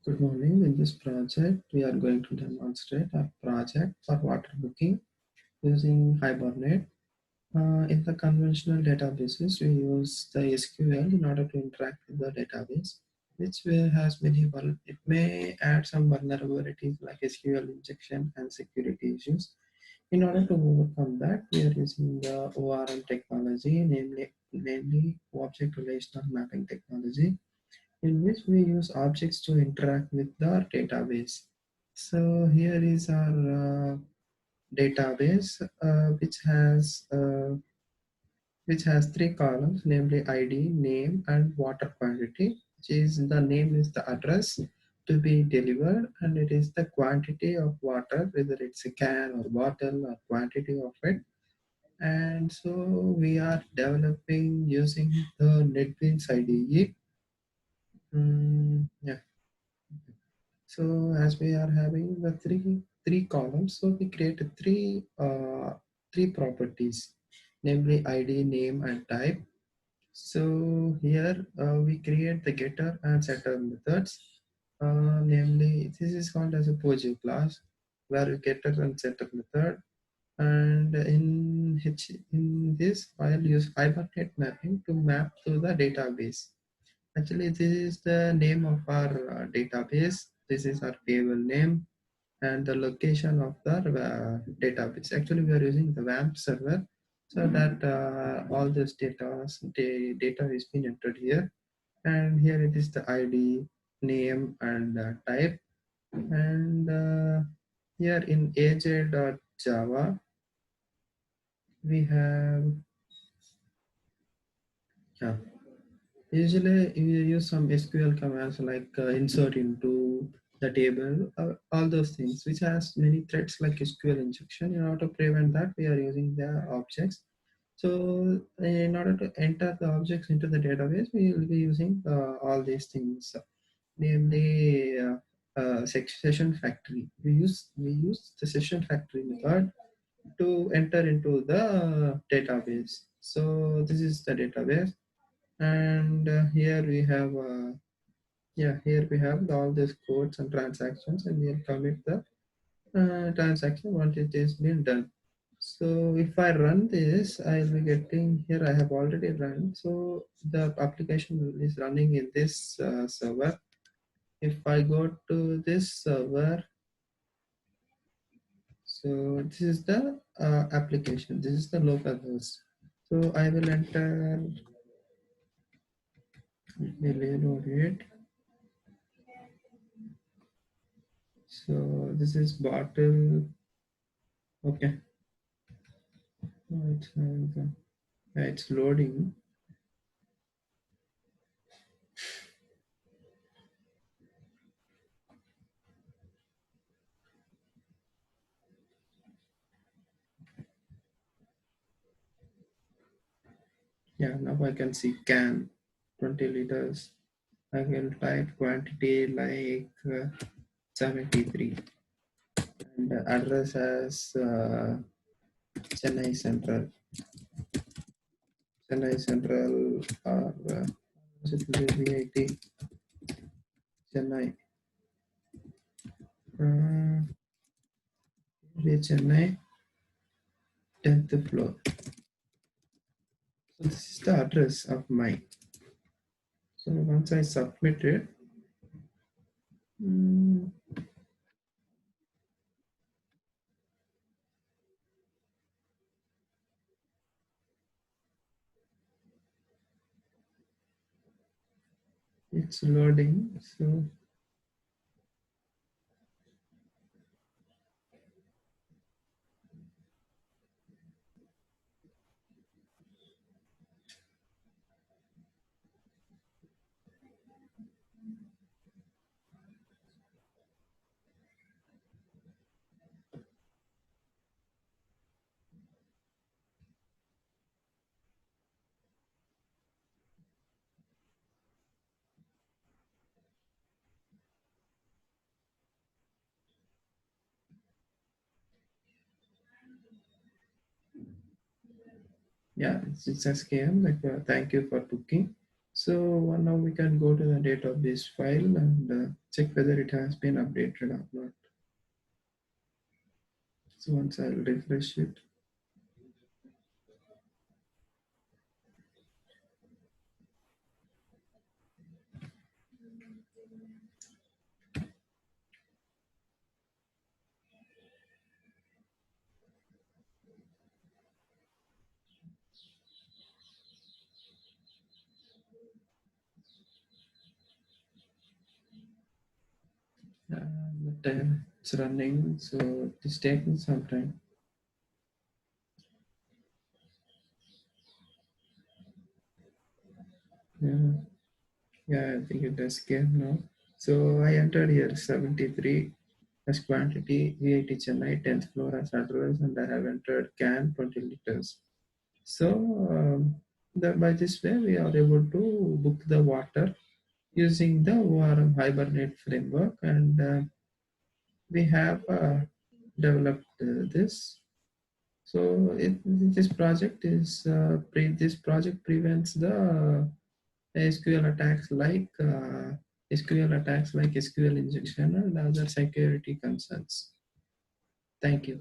Good morning. In this project, we are going to demonstrate a project for water booking using Hibernate. In the conventional databases, we use the SQL in order to interact with the database, which has it may add some vulnerabilities like SQL injection and security issues. In order to overcome that, we are using the ORM technology, namely Object Relational Mapping Technology, in which we use objects to interact with the database. So here is our database, which has three columns, namely ID, name, and water quantity. Which is the name is the address to be delivered, and it is the quantity of water, whether it's a can or bottle or quantity of it. And so we are developing using the NetBeans IDE. Yeah. So as we are having the three columns, so we create three properties, namely ID, name, and type. So here we create the getter and setter methods. Namely, this is called as a POJ class, where we getter and setter method. And in this file, use Hibernate mapping to map to the database. Actually, this is the name of our database. This is our table name and the location of the database. Actually, we are using the WAMP server so that all this data is being entered here. And here it is the ID, name, and type. And here in aj.java, we have, yeah, usually you use some SQL commands like insert into the table, all those things, which has many threads like SQL injection. In order to prevent that, we are using the objects. So in order to enter the objects into the database, we will be using all these things, namely session factory. We use the session factory method to enter into the database. So this is the database, and here we have all these codes and transactions, and we'll commit the transaction once it is been done. So if I run this, I'll be getting here. I have already run, so the application is running in this server. If I go to this server, so this is the application. This is the local host. So I will enter. Let me reload it. So this is bottle. Okay. It's loading. Yeah, now I can see can 20 liters. I can type quantity like 73, and the address as Chennai Central. Chennai Central or VIT Chennai. Uh, Chennai, 10th floor. So this is the address of mine. So once I submit it, mm, it's loading. So yeah, it's a scam. Like thank you for booking. So now we can go to the database file and check whether it has been updated or not. So once I'll refresh it, but it's running, so it's taking some time. Yeah, yeah, I think it has came now. So I entered here 73 as quantity, VIT Chennai, 10th floor as address, and I have entered can 20 liters. So by this way, we are able to book the water using the ORM Hibernate framework, and we have developed this. So this project is this project prevents the SQL attacks like SQL injection and other security concerns. Thank you.